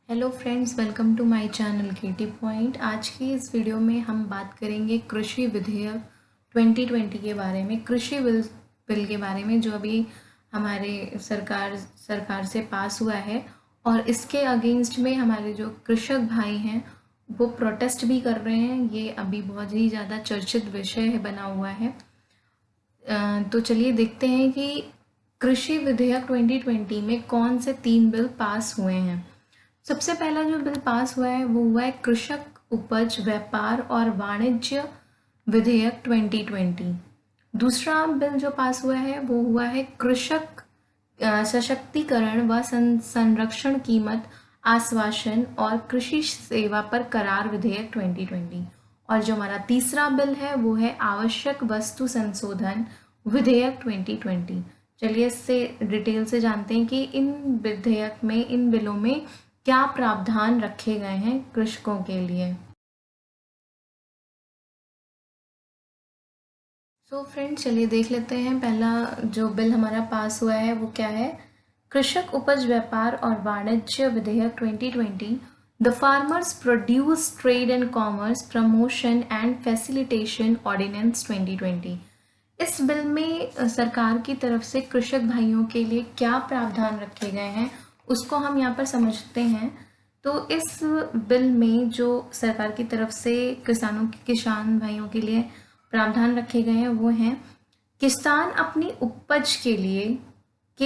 Hello friends, welcome to my channel KT point. आज की इस वीडियो में हम बात करेंगे कृषि विधेयक 2020 के बारे में। कृषि बिल के बारे में जो अभी हमारे सरकार से पास हुआ है और इसके अगेंस्ट में हमारे जो कृषक भाई हैं वो प्रोटेस्ट भी कर रहे हैं। ये अभी बहुत ही ज़्यादा चर्चित विषय बना हुआ है। तो चलिए देखते हैं कि कृषि विधेयक 2020 में कौन से 3 बिल पास हुए हैं। सबसे पहला जो बिल पास हुआ है वो हुआ है कृषक उपज व्यापार और वाणिज्य विधेयक 2020। दूसरा बिल जो पास हुआ है वो हुआ है कृषक सशक्तिकरण व संरक्षण कीमत आश्वासन और कृषि सेवा पर करार विधेयक 2020। और जो हमारा तीसरा बिल है वो है आवश्यक वस्तु संशोधन विधेयक 2020। चलिए इससे डिटेल से जानते हैं कि इन बिलों में क्या प्रावधान रखे गए हैं कृषकों के लिए। सो फ्रेंड्स, चलिए देख लेते हैं पहला जो बिल हमारा पास हुआ है वो क्या है। कृषक उपज व्यापार और वाणिज्य विधेयक 2020, the farmers produce trade and commerce promotion and facilitation ordinance 2020। इस बिल में सरकार की तरफ से कृषक भाइयों के लिए क्या प्रावधान रखे गए हैं उसको हम यहाँ पर समझते हैं। तो इस बिल में जो सरकार की तरफ से किसान भाइयों के लिए प्रावधान रखे गए हैं वो हैं, किसान अपनी उपज के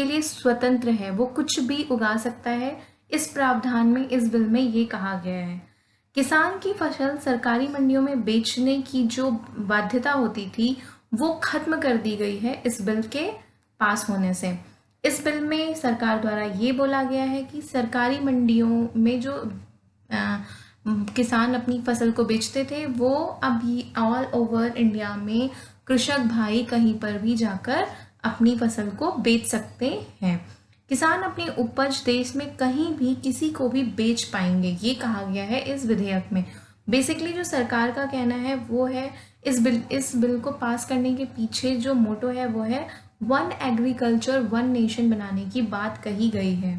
लिए स्वतंत्र है, वो कुछ भी उगा सकता है। इस प्रावधान में इस बिल में ये कहा गया है किसान की फसल सरकारी मंडियों में बेचने की जो बाध्यता होती थी वो खत्म कर दी गई है इस बिल के पास होने से। इस बिल में सरकार द्वारा ये बोला गया है कि सरकारी मंडियों में जो किसान अपनी फसल को बेचते थे वो अभी ऑल ओवर इंडिया में कृषक भाई कहीं पर भी जाकर अपनी फसल को बेच सकते हैं। किसान अपनी उपज देश में कहीं भी किसी को भी बेच पाएंगे, ये कहा गया है इस विधेयक में। बेसिकली जो सरकार का कहना है वो है इस बिल को पास करने के पीछे जो मोटो है वो है वन एग्रीकल्चर वन नेशन बनाने की बात कही गई है।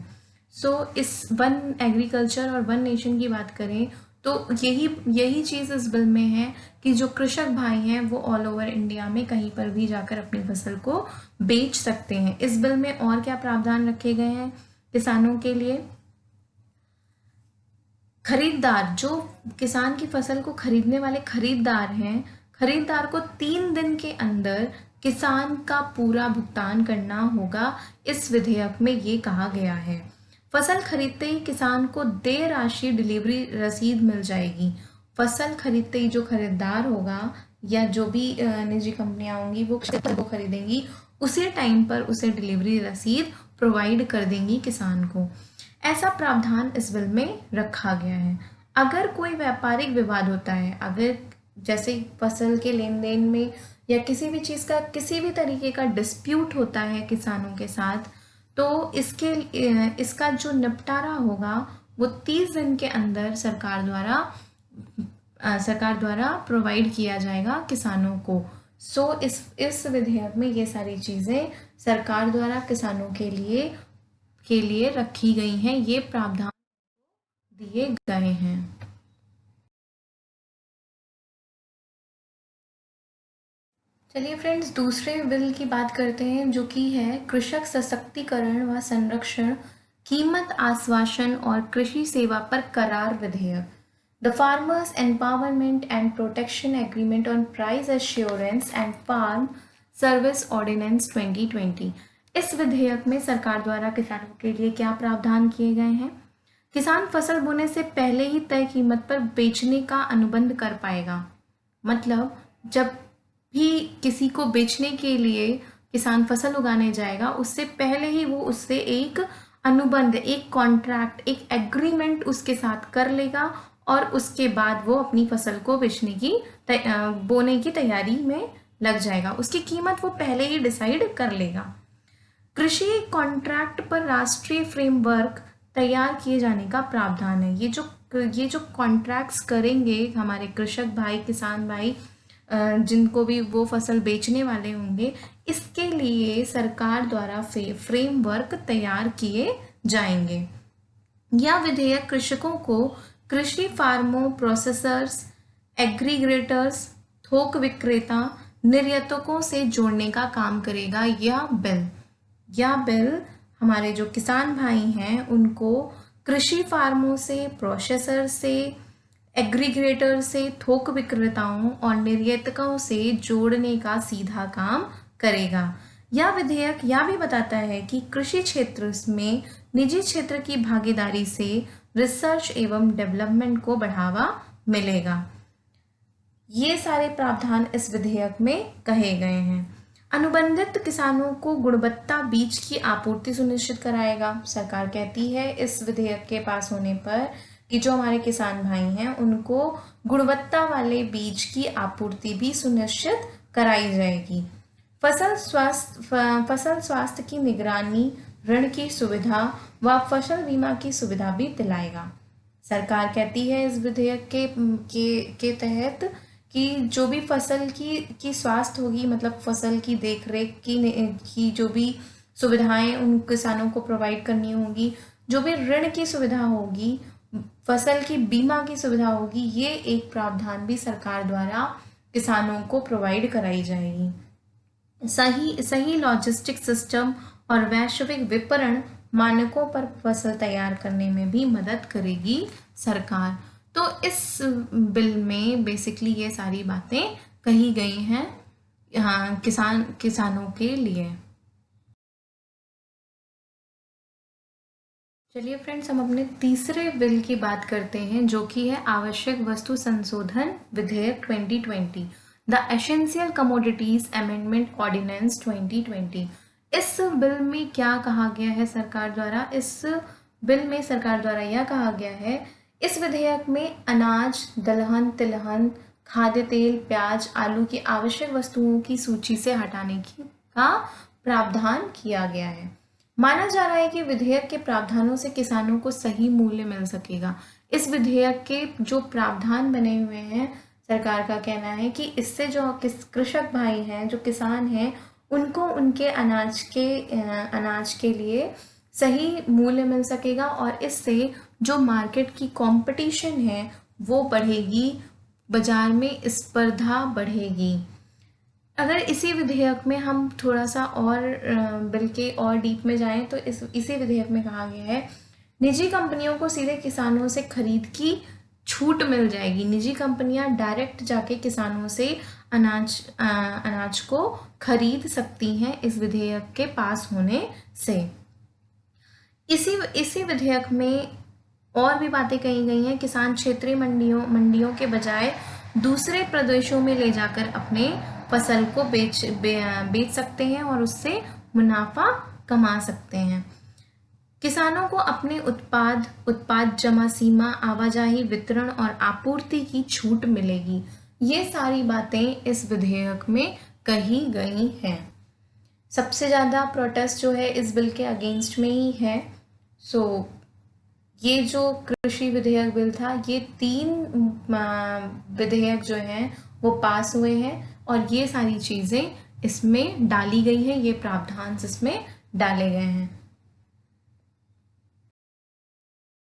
इस वन एग्रीकल्चर और वन नेशन की बात करें तो यही चीज़ इस बिल में है कि जो कृषक भाई हैं वो ऑल ओवर इंडिया में कहीं पर भी जाकर अपनी फसल को बेच सकते हैं। इस बिल में और क्या प्रावधान रखे गए हैं किसानों के लिए। खरीदार, जो किसान की फसल को खरीदने वाले खरीदार हैं, खरीदार को 3 दिन के अंदर किसान का पूरा भुगतान करना होगा। इस विधेयक में ये कहा गया है फसल खरीदते ही किसान को देय राशि डिलीवरी रसीद मिल जाएगी। फसल खरीदते ही जो खरीदार होगा या जो भी निजी कंपनियां होंगी वो खरीदेंगी उसी टाइम पर उसे डिलीवरी रसीद प्रोवाइड कर देंगी किसान को। ऐसा प्रावधान इस बिल में रखा गया है। अगर कोई व्यापारिक विवाद होता है, अगर जैसे फसल के लेन देन में या किसी भी चीज़ का किसी भी तरीके का डिस्प्यूट होता है किसानों के साथ, तो इसका जो निपटारा होगा वो 30 दिन के अंदर सरकार द्वारा प्रोवाइड किया जाएगा किसानों को। इस विधेयक में ये सारी चीज़ें सरकार द्वारा किसानों के लिए रखी गई हैं, ये प्रावधान दिए गए हैं। चलिए फ्रेंड्स, दूसरे बिल की बात करते हैं जो कि है कृषक सशक्तिकरण व संरक्षण कीमत आश्वासन और कृषि सेवा पर करार विधेयक, the farmers empowerment and protection agreement on price assurance and farm service ordinance 2020। इस विधेयक में सरकार द्वारा किसानों के लिए क्या प्रावधान किए गए हैं। किसान फसल बोने से पहले ही तय कीमत पर बेचने का अनुबंध कर पाएगा। मतलब जब भी किसी को बेचने के लिए किसान फसल उगाने जाएगा उससे पहले ही वो उससे एक अनुबंध, एक कॉन्ट्रैक्ट, एक एग्रीमेंट उसके साथ कर लेगा और उसके बाद वो अपनी फसल को बोने की तैयारी में लग जाएगा। उसकी कीमत वो पहले ही डिसाइड कर लेगा। कृषि कॉन्ट्रैक्ट पर राष्ट्रीय फ्रेमवर्क तैयार किए जाने का प्रावधान है। ये जो कॉन्ट्रैक्ट्स करेंगे हमारे कृषक भाई, किसान भाई, जिनको भी वो फसल बेचने वाले होंगे, इसके लिए सरकार द्वारा फ्रेमवर्क तैयार किए जाएंगे। यह विधेयक कृषकों को कृषि फार्मों, प्रोसेसर्स, एग्रीगेटर्स, थोक विक्रेता, निर्यातकों से जोड़ने का काम करेगा। यह बिल हमारे जो किसान भाई हैं उनको कृषि फार्मों से, प्रोसेसर से, एग्रीगेटर से, थोक विक्रेताओं और निर्यातकों से जोड़ने का सीधा काम करेगा। यह विधेयक यह भी बताता है कि कृषि क्षेत्र में निजी क्षेत्र की भागीदारी से रिसर्च एवं डेवलपमेंट को बढ़ावा मिलेगा। ये सारे प्रावधान इस विधेयक में कहे गए हैं। अनुबंधित किसानों को गुणवत्ता बीज की आपूर्ति सुनिश्चित कराएगा। सरकार कहती है इस विधेयक के पास होने पर कि जो हमारे किसान भाई हैं उनको गुणवत्ता वाले बीज की आपूर्ति भी सुनिश्चित कराई जाएगी। फसल स्वास्थ्य की निगरानी, ऋण की सुविधा व फसल बीमा की सुविधा भी दिलाएगा। सरकार कहती है इस विधेयक के तहत कि जो भी फसल की स्वास्थ्य होगी, मतलब फसल की देखरेख की जो भी सुविधाएं उन किसानों को प्रोवाइड करनी होगी, जो भी ऋण की सुविधा होगी, फसल की बीमा की सुविधा होगी, ये एक प्रावधान भी सरकार द्वारा किसानों को प्रोवाइड कराई जाएगी। सही लॉजिस्टिक सिस्टम और वैश्विक विपणन मानकों पर फसल तैयार करने में भी मदद करेगी सरकार। तो इस बिल में बेसिकली ये सारी बातें कही गई हैं यहाँ किसानों के लिए। चलिए फ्रेंड्स, हम अपने तीसरे बिल की बात करते हैं जो कि है आवश्यक वस्तु संशोधन विधेयक 2020, the essential commodities amendment ordinance 2020। इस बिल में क्या कहा गया है सरकार द्वारा? इस बिल में सरकार द्वारा यह कहा गया है, इस विधेयक में अनाज, दलहन, तिलहन, खाद्य तेल, प्याज, आलू की आवश्यक वस्तुओं की सूची से हटाने का प्रावधान किया गया है। माना जा रहा है कि विधेयक के प्रावधानों से किसानों को सही मूल्य मिल सकेगा। इस विधेयक के जो प्रावधान बने हुए हैं, सरकार का कहना है कि इससे जो कृषक भाई हैं, जो किसान हैं, उनको उनके अनाज के लिए सही मूल्य मिल सकेगा और इससे जो मार्केट की कंपटीशन है वो बढ़ेगी, बाजार में स्पर्धा बढ़ेगी। अगर इसी विधेयक में हम थोड़ा सा और बिल के और डीप में जाएं तो इसी विधेयक में कहा गया है, निजी कंपनियों को सीधे किसानों से खरीद की छूट मिल जाएगी। निजी कंपनियां डायरेक्ट जाके किसानों से अनाज को खरीद सकती हैं इस विधेयक के पास होने से। इसी विधेयक में और भी बातें कही गई हैं। किसान क्षेत्रीय मंडियों के बजाय दूसरे प्रदेशों में ले जाकर अपने फसल को बेच सकते हैं और उससे मुनाफा कमा सकते हैं। किसानों को अपने उत्पाद जमा सीमा, आवाजाही, वितरण और आपूर्ति की छूट मिलेगी। ये सारी बातें इस विधेयक में कही गई हैं। सबसे ज़्यादा प्रोटेस्ट जो है इस बिल के अगेंस्ट में ही है। ये जो कृषि विधेयक बिल था, ये 3 विधेयक जो हैं वो पास हुए हैं और ये सारी चीज़ें इसमें डाली गई हैं, ये प्रावधान इसमें डाले गए हैं।